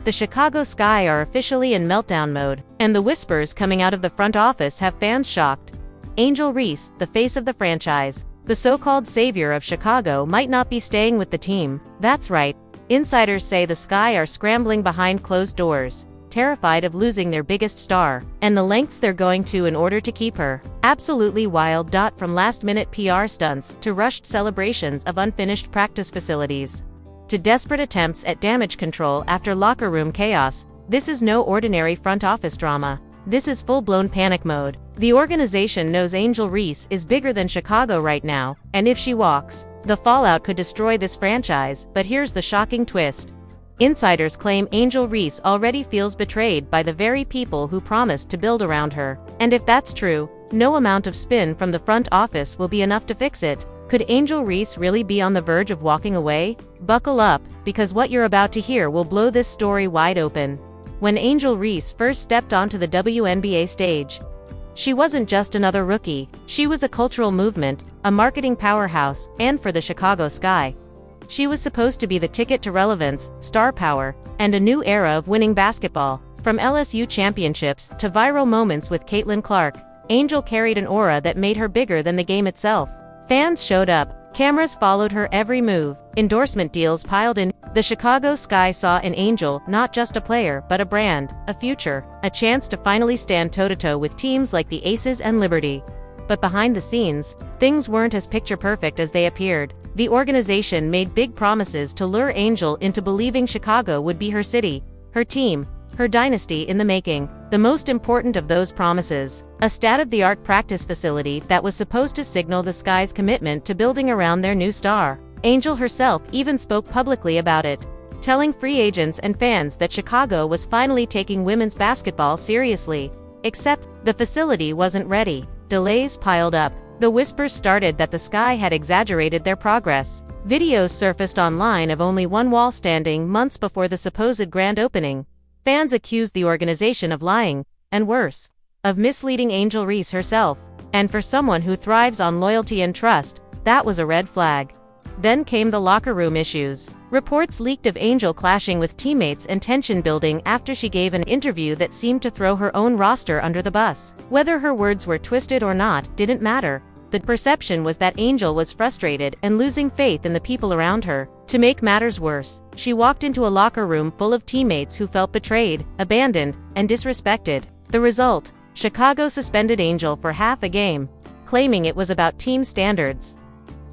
The Chicago Sky are officially in meltdown mode, and the whispers coming out of the front office have fans shocked. Angel Reese, the face of the franchise, the so-called savior of Chicago, might not be staying with the team. That's right. Insiders say the Sky are scrambling behind closed doors, terrified of losing their biggest star, and the lengths they're going to in order to keep her. Absolutely wild. From last-minute PR stunts to rushed celebrations of unfinished practice facilities, to desperate attempts at damage control after locker room chaos, this is no ordinary front office drama. This is full-blown panic mode. The organization knows Angel Reese is bigger than Chicago right now, and if she walks, the fallout could destroy this franchise. But here's the shocking twist. Insiders claim Angel Reese already feels betrayed by the very people who promised to build around her. And if that's true, no amount of spin from the front office will be enough to fix it. Could Angel Reese really be on the verge of walking away? Buckle up, because what you're about to hear will blow this story wide open. When Angel Reese first stepped onto the WNBA stage, she wasn't just another rookie. She was a cultural movement, a marketing powerhouse, and for the Chicago Sky, she was supposed to be the ticket to relevance, star power, and a new era of winning basketball. From LSU championships to viral moments with Caitlin Clark, Angel carried an aura that made her bigger than the game itself. Fans showed up, cameras followed her every move, endorsement deals piled in. The Chicago Sky saw in Angel not just a player but a brand, a future, a chance to finally stand toe-to-toe with teams like the Aces and Liberty. But behind the scenes, things weren't as picture-perfect as they appeared. The organization made big promises to lure Angel into believing Chicago would be her city, her team, her dynasty in the making. The most important of those promises, a state-of-the-art practice facility that was supposed to signal the Sky's commitment to building around their new star. Angel herself even spoke publicly about it, telling free agents and fans that Chicago was finally taking women's basketball seriously. Except, the facility wasn't ready. Delays piled up. The whispers started that the Sky had exaggerated their progress. Videos surfaced online of only one wall standing months before the supposed grand opening. Fans accused the organization of lying, and worse, of misleading Angel Reese herself. And for someone who thrives on loyalty and trust, that was a red flag. Then came the locker room issues. Reports leaked of Angel clashing with teammates and tension building after she gave an interview that seemed to throw her own roster under the bus. Whether her words were twisted or not didn't matter. The perception was that Angel was frustrated and losing faith in the people around her. To make matters worse, she walked into a locker room full of teammates who felt betrayed, abandoned, and disrespected. The result: Chicago suspended Angel for half a game, claiming it was about team standards.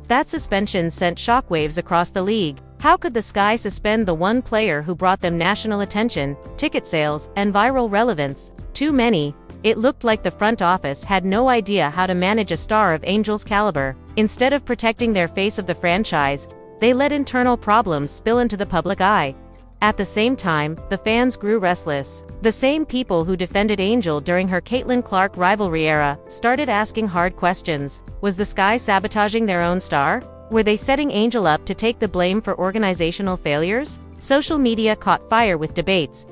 That suspension sent shockwaves across the league. How could the Sky suspend the one player who brought them national attention, ticket sales, and viral relevance? Too many. It looked like the front office had no idea how to manage a star of Angel's caliber. Instead of protecting their face of the franchise, they let internal problems spill into the public eye. At the same time, the fans grew restless. The same people who defended Angel during her Caitlin Clark rivalry era started asking hard questions. Was the Sky sabotaging their own star? Were they setting Angel up to take the blame for organizational failures? Social media caught fire with debates,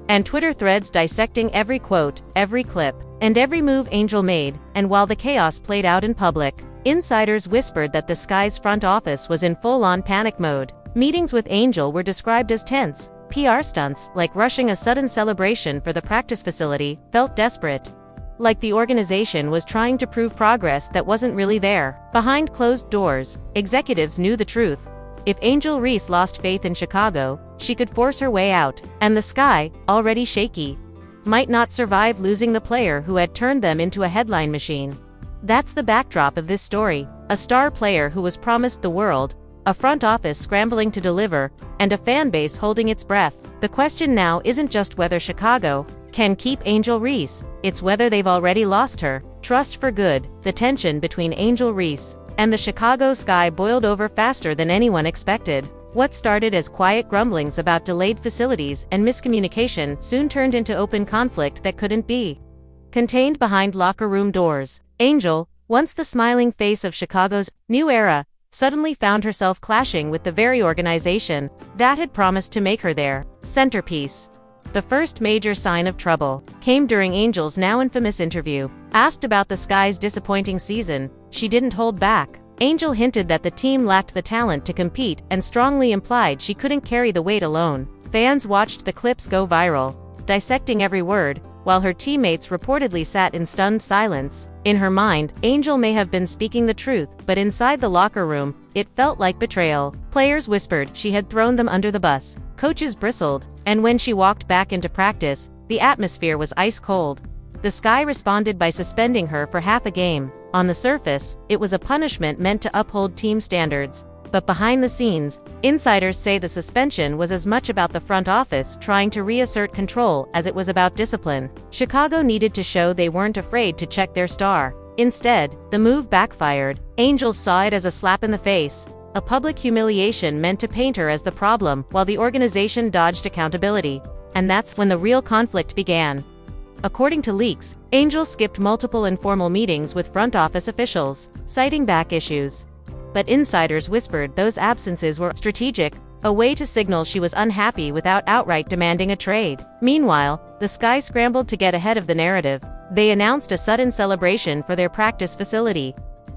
and Twitter threads dissecting every quote, every clip, and every move Angel made. And while the chaos played out in public, insiders whispered that the Sky's front office was in full-on panic mode. Meetings with Angel were described as tense. PR stunts, like rushing a sudden celebration for the practice facility, felt desperate. Like the organization was trying to prove progress that wasn't really there. Behind closed doors, executives knew the truth. If Angel Reese lost faith in Chicago, she could force her way out, and the Sky, already shaky, might not survive losing the player who had turned them into a headline machine. That's the backdrop of this story. A star player who was promised the world, a front office scrambling to deliver, and a fan base holding its breath. The question now isn't just whether Chicago can keep Angel Reese, it's whether they've already lost her. Trust for good. The tension between Angel Reese and the Chicago Sky boiled over faster than anyone expected. What started as quiet grumblings about delayed facilities and miscommunication soon turned into open conflict that couldn't be contained behind locker room doors. Angel, once the smiling face of Chicago's new era, suddenly found herself clashing with the very organization that had promised to make her their centerpiece. The first major sign of trouble came during Angel's now infamous interview. Asked about the Sky's disappointing season, she didn't hold back. Angel hinted that the team lacked the talent to compete and strongly implied she couldn't carry the weight alone. Fans watched the clips go viral, dissecting every word, while her teammates reportedly sat in stunned silence. In her mind, Angel may have been speaking the truth, but inside the locker room, it felt like betrayal. Players whispered she had thrown them under the bus, coaches bristled, and when she walked back into practice, the atmosphere was ice cold. The Sky responded by suspending her for half a game. On the surface, it was a punishment meant to uphold team standards. But behind the scenes, insiders say the suspension was as much about the front office trying to reassert control as it was about discipline. Chicago needed to show they weren't afraid to check their star. Instead, the move backfired. Angels saw it as a slap in the face, a public humiliation meant to paint her as the problem, while the organization dodged accountability. And that's when the real conflict began. According to leaks, Angel skipped multiple informal meetings with front office officials, citing back issues. But insiders whispered those absences were strategic, a way to signal she was unhappy without outright demanding a trade. Meanwhile, the Sky scrambled to get ahead of the narrative. They announced a sudden celebration for their practice facility.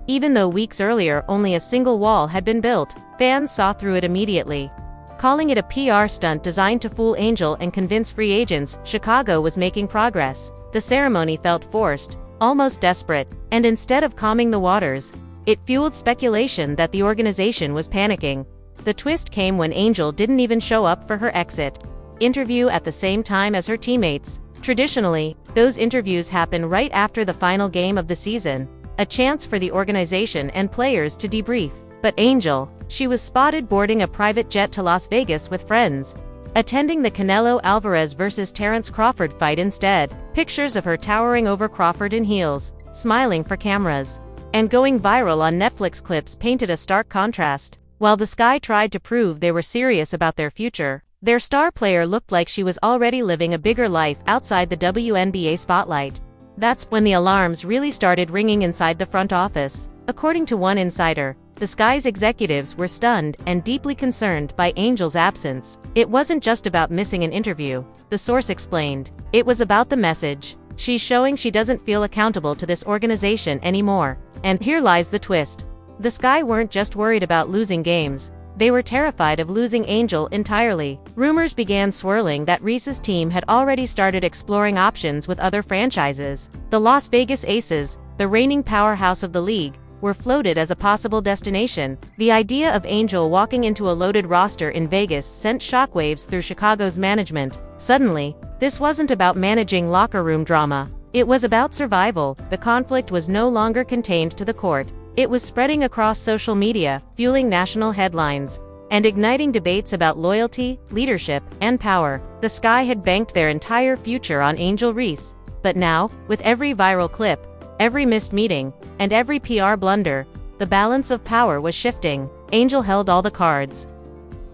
Even though weeks earlier only a single wall had been built, fans saw through it immediately. Calling it a PR stunt designed to fool Angel and convince free agents Chicago was making progress. The ceremony felt forced, almost desperate, and instead of calming the waters, it fueled speculation that the organization was panicking. The twist came when Angel didn't even show up for her exit interview at the same time as her teammates. Traditionally, those interviews happen right after the final game of the season, a chance for the organization and players to debrief. But Angel, she was spotted boarding a private jet to Las Vegas with friends, attending the Canelo Alvarez vs. Terence Crawford fight instead. Pictures of her towering over Crawford in heels, smiling for cameras, and going viral on Netflix clips painted a stark contrast. While the Sky tried to prove they were serious about their future, their star player looked like she was already living a bigger life outside the WNBA spotlight. That's when the alarms really started ringing inside the front office. According to one insider, the Sky's executives were stunned and deeply concerned by Angel's absence. It wasn't just about missing an interview, the source explained. It was about the message. She's showing she doesn't feel accountable to this organization anymore. And here lies the twist. The Sky weren't just worried about losing games, they were terrified of losing Angel entirely. Rumors began swirling that Reese's team had already started exploring options with other franchises. The Las Vegas Aces, the reigning powerhouse of the league, were floated as a possible destination. The idea of Angel walking into a loaded roster in Vegas sent shockwaves through Chicago's management. Suddenly, this wasn't about managing locker room drama. It was about survival. The conflict was no longer contained to the court. It was spreading across social media, fueling national headlines, and igniting debates about loyalty, leadership, and power. The Sky had banked their entire future on Angel Reese. But now, with every viral clip, every missed meeting, and every PR blunder, the balance of power was shifting. Angel held all the cards.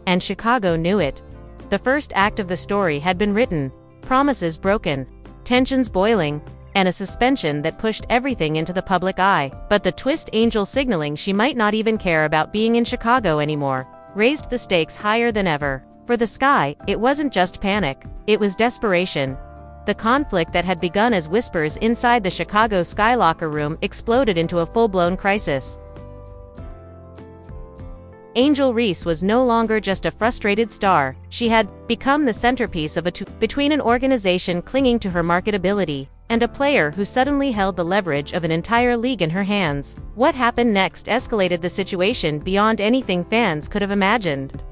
And Chicago knew it. The first act of the story had been written, promises broken, tensions boiling, and a suspension that pushed everything into the public eye. But the twist, Angel signaling she might not even care about being in Chicago anymore, raised the stakes higher than ever. For the Sky, it wasn't just panic, it was desperation. The conflict that had begun as whispers inside the Chicago Sky locker room exploded into a full-blown crisis. Angel Reese was no longer just a frustrated star, she had become the centerpiece of between an organization clinging to her marketability and a player who suddenly held the leverage of an entire league in her hands. What happened next escalated the situation beyond anything fans could have imagined.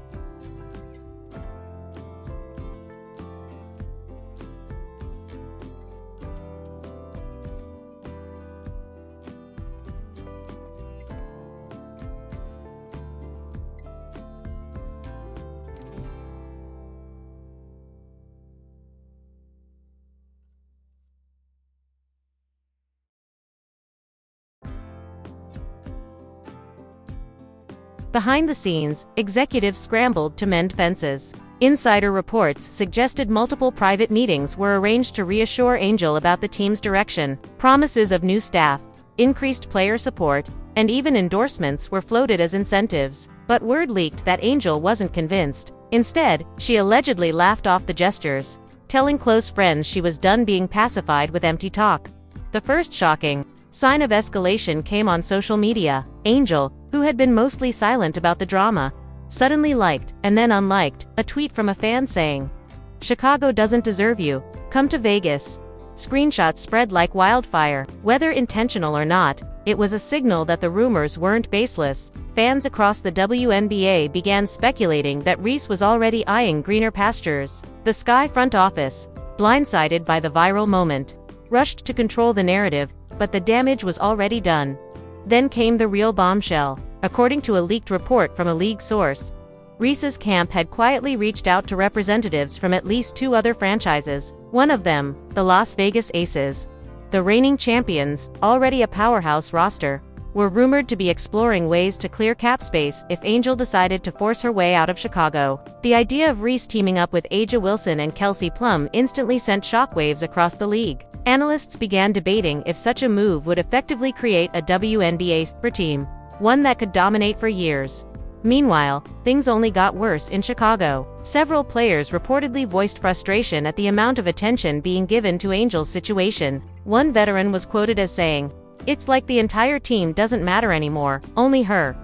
Behind the scenes, executives scrambled to mend fences. Insider reports suggested multiple private meetings were arranged to reassure Angel about the team's direction. Promises of new staff, increased player support, and even endorsements were floated as incentives. But word leaked that Angel wasn't convinced. Instead, she allegedly laughed off the gestures, telling close friends she was done being pacified with empty talk. The first shocking sign of escalation came on social media. Angel, who had been mostly silent about the drama, Suddenly liked, and then unliked, a tweet from a fan saying, "Chicago doesn't deserve you. Come to Vegas." Screenshots spread like wildfire. Whether intentional or not, it was a signal that the rumors weren't baseless. Fans across the WNBA began speculating that Reese was already eyeing greener pastures. The Sky front office, blindsided by the viral moment, rushed to control the narrative, but the damage was already done. Then came the real bombshell. According to a leaked report from a league source, Reese's camp had quietly reached out to representatives from at least 2 other franchises. One of them, the Las Vegas Aces, the reigning champions, already a powerhouse roster, were rumored to be exploring ways to clear cap space if Angel decided to force her way out of Chicago. The idea of Reese teaming up with A'ja Wilson and Kelsey Plum instantly sent shockwaves across the league. Analysts began debating if such a move would effectively create a WNBA super team, one that could dominate for years. Meanwhile, things only got worse in Chicago. Several players reportedly voiced frustration at the amount of attention being given to Angel's situation. One veteran was quoted as saying, "It's like the entire team doesn't matter anymore, only her."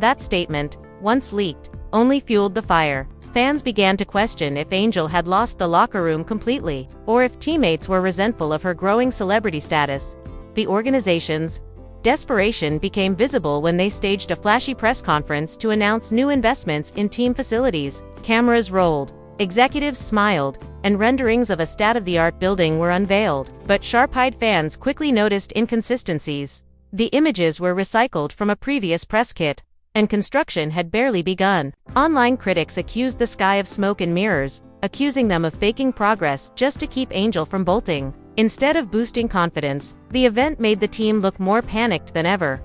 That statement, once leaked, only fueled the fire. Fans began to question if Angel had lost the locker room completely, or if teammates were resentful of her growing celebrity status. The organization's desperation became visible when they staged a flashy press conference to announce new investments in team facilities. Cameras rolled, executives smiled, and renderings of a state-of-the-art building were unveiled. But sharp-eyed fans quickly noticed inconsistencies. The images were recycled from a previous press kit, and construction had barely begun. Online critics accused the Sky of smoke and mirrors, accusing them of faking progress just to keep Angel from bolting. Instead of boosting confidence, the event made the team look more panicked than ever.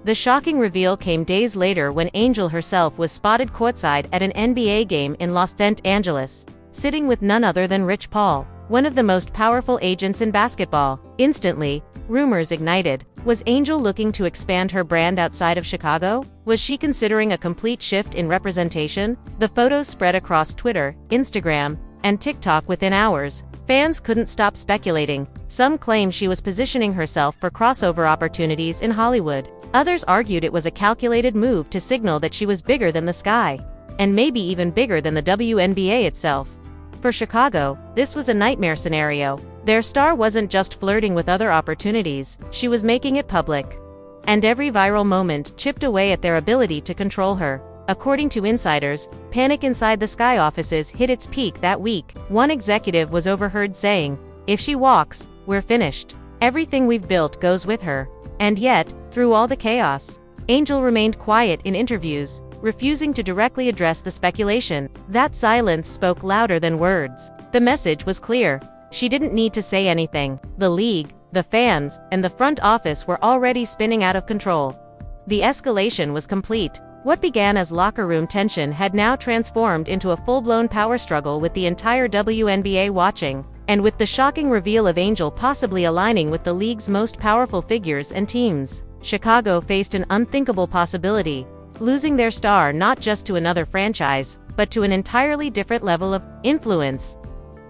The shocking reveal came days later when Angel herself was spotted courtside at an NBA game in Los Angeles, sitting with none other than Rich Paul, one of the most powerful agents in basketball. Instantly, rumors ignited. Was Angel looking to expand her brand outside of Chicago? Was she considering a complete shift in representation? The photos spread across Twitter, Instagram, and TikTok within hours. Fans couldn't stop speculating. Some claimed she was positioning herself for crossover opportunities in Hollywood. Others argued it was a calculated move to signal that she was bigger than the Sky, and maybe even bigger than the WNBA itself. For Chicago, this was a nightmare scenario. Their star wasn't just flirting with other opportunities, she was making it public. And every viral moment chipped away at their ability to control her. According to insiders, panic inside the Sky offices hit its peak that week. One executive was overheard saying, "If she walks, we're finished. Everything we've built goes with her." And yet, through all the chaos, Angel remained quiet in interviews, refusing to directly address the speculation. That silence spoke louder than words. The message was clear. She didn't need to say anything. The league, the fans, and the front office were already spinning out of control. The escalation was complete. What began as locker room tension had now transformed into a full-blown power struggle with the entire WNBA watching, and with the shocking reveal of Angel possibly aligning with the league's most powerful figures and teams, Chicago faced an unthinkable possibility, losing their star not just to another franchise, but to an entirely different level of influence.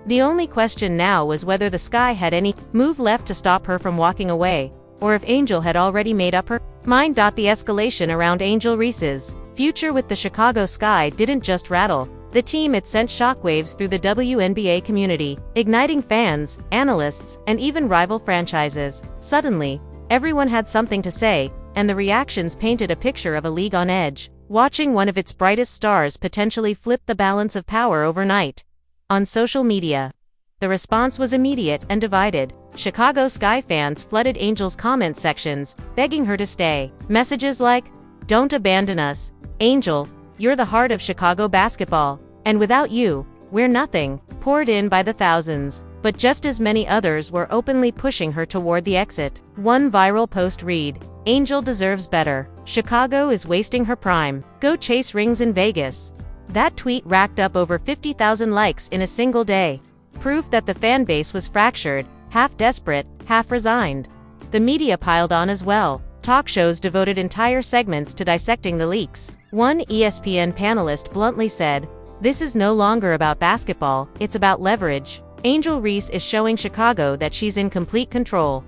The only question now was whether the Sky had any move left to stop her from walking away, or if Angel had already made up her mind. The escalation around Angel Reese's future with the Chicago Sky didn't just rattle the team, it sent shockwaves through the WNBA community, igniting fans, analysts, and even rival franchises. Suddenly, everyone had something to say, and the reactions painted a picture of a league on edge, watching one of its brightest stars potentially flip the balance of power overnight. On social media, the response was immediate and divided. Chicago Sky fans flooded Angel's comment sections, begging her to stay. Messages like, "Don't abandon us. Angel, you're the heart of Chicago basketball, and without you, we're nothing," poured in by the thousands. But just as many others were openly pushing her toward the exit. One viral post read, "Angel deserves better. Chicago is wasting her prime. Go chase rings in Vegas." That tweet racked up over 50,000 likes in a single day. Proof that the fan base was fractured, half desperate, half resigned. The media piled on as well. Talk shows devoted entire segments to dissecting the leaks. One ESPN panelist bluntly said, "This is no longer about basketball, it's about leverage. Angel Reese is showing Chicago that she's in complete control."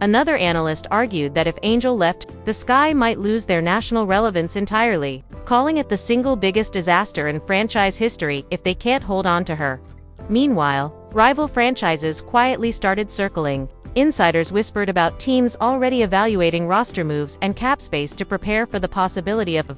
Another analyst argued that if Angel left, the Sky might lose their national relevance entirely, calling it the single biggest disaster in franchise history if they can't hold on to her. Meanwhile, rival franchises quietly started circling. Insiders whispered about teams already evaluating roster moves and cap space to prepare for the possibility of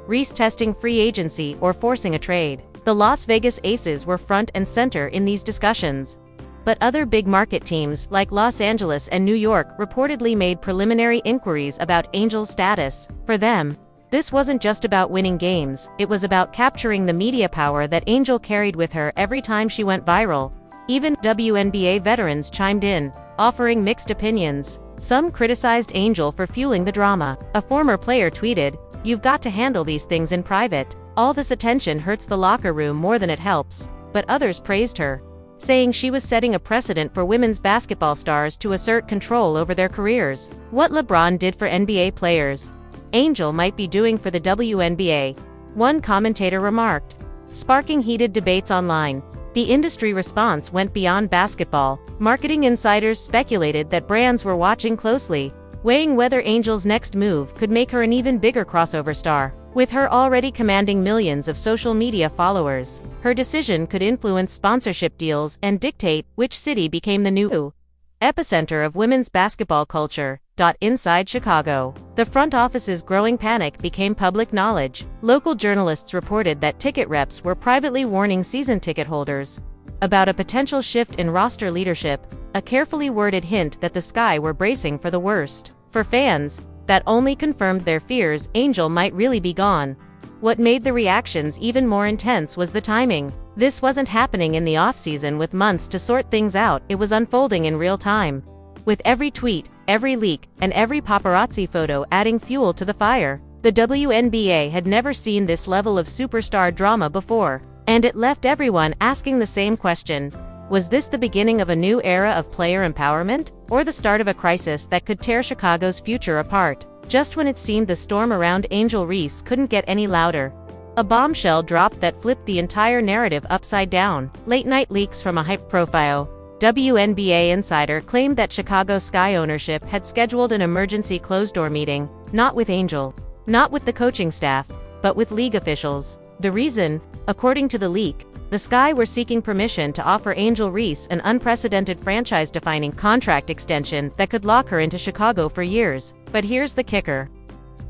Reese testing free agency or forcing a trade. The Las Vegas Aces were front and center in these discussions. But other big market teams like Los Angeles and New York reportedly made preliminary inquiries about Angel's status. For them, this wasn't just about winning games, it was about capturing the media power that Angel carried with her every time she went viral. Even WNBA veterans chimed in, offering mixed opinions. Some criticized Angel for fueling the drama. A former player tweeted, "You've got to handle these things in private. All this attention hurts the locker room more than it helps." But others praised her, saying she was setting a precedent for women's basketball stars to assert control over their careers. What LeBron did for NBA players, Angel might be doing for the WNBA, one commentator remarked, sparking heated debates online. The industry response went beyond basketball. Marketing insiders speculated that brands were watching closely, weighing whether Angel's next move could make her an even bigger crossover star. With her already commanding millions of social media followers, her decision could influence sponsorship deals and dictate which city became the new epicenter of women's basketball culture. Inside Chicago, the front office's growing panic became public knowledge. Local journalists reported that ticket reps were privately warning season ticket holders about a potential shift in roster leadership, a carefully worded hint that the Sky were bracing for the worst. For fans, that only confirmed their fears Angel might really be gone. What made the reactions even more intense was the timing. This wasn't happening in the off-season with months to sort things out, it was unfolding in real time. With every tweet, every leak, and every paparazzi photo adding fuel to the fire. The WNBA had never seen this level of superstar drama before, and it left everyone asking the same question. Was this the beginning of a new era of player empowerment, or the start of a crisis that could tear Chicago's future apart? Just when it seemed the storm around Angel Reese couldn't get any louder, a bombshell dropped that flipped the entire narrative upside down. Late-night leaks from a high-profile WNBA insider claimed that Chicago Sky ownership had scheduled an emergency closed-door meeting, not with Angel, not with the coaching staff, but with league officials. The reason, according to the leak, the Sky were seeking permission to offer Angel Reese an unprecedented franchise-defining contract extension that could lock her into Chicago for years. But here's the kicker.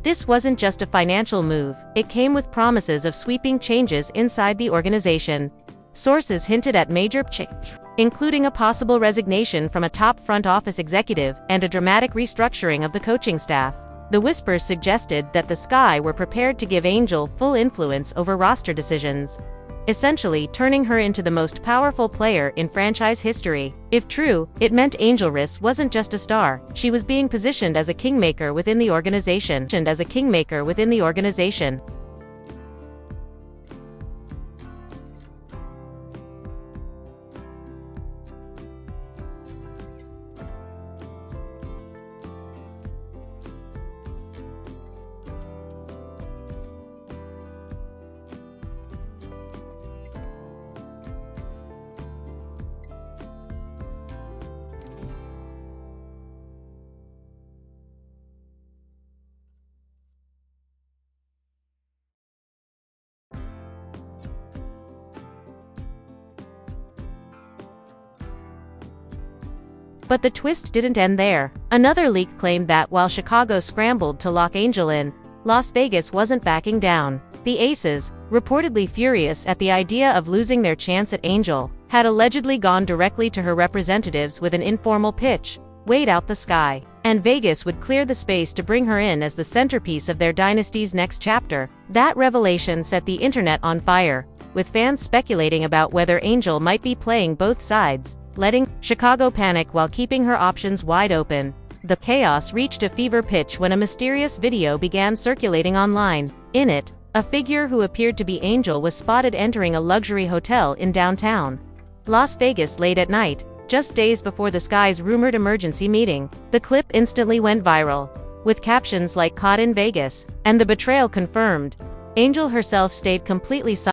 This wasn't just a financial move, it came with promises of sweeping changes inside the organization. Sources hinted at major change, including a possible resignation from a top front office executive and a dramatic restructuring of the coaching staff. The whispers suggested that the Sky were prepared to give Angel full influence over roster decisions, essentially turning her into the most powerful player in franchise history. If true, it meant Angel Reese wasn't just a star, she was being positioned as a kingmaker within the organization. But the twist didn't end there. Another leak claimed that while Chicago scrambled to lock Angel in, Las Vegas wasn't backing down. The Aces, reportedly furious at the idea of losing their chance at Angel, had allegedly gone directly to her representatives with an informal pitch, "Wait out the Sky," and Vegas would clear the space to bring her in as the centerpiece of their dynasty's next chapter. That revelation set the internet on fire, with fans speculating about whether Angel might be playing both sides, letting Chicago panic while keeping her options wide open. The chaos reached a fever pitch when a mysterious video began circulating online. In it, a figure who appeared to be Angel was spotted entering a luxury hotel in downtown Las Vegas late at night, just days before the Sky's rumored emergency meeting. The clip instantly went viral, with captions like "Caught in Vegas" and "The betrayal confirmed." Angel herself stayed completely silent.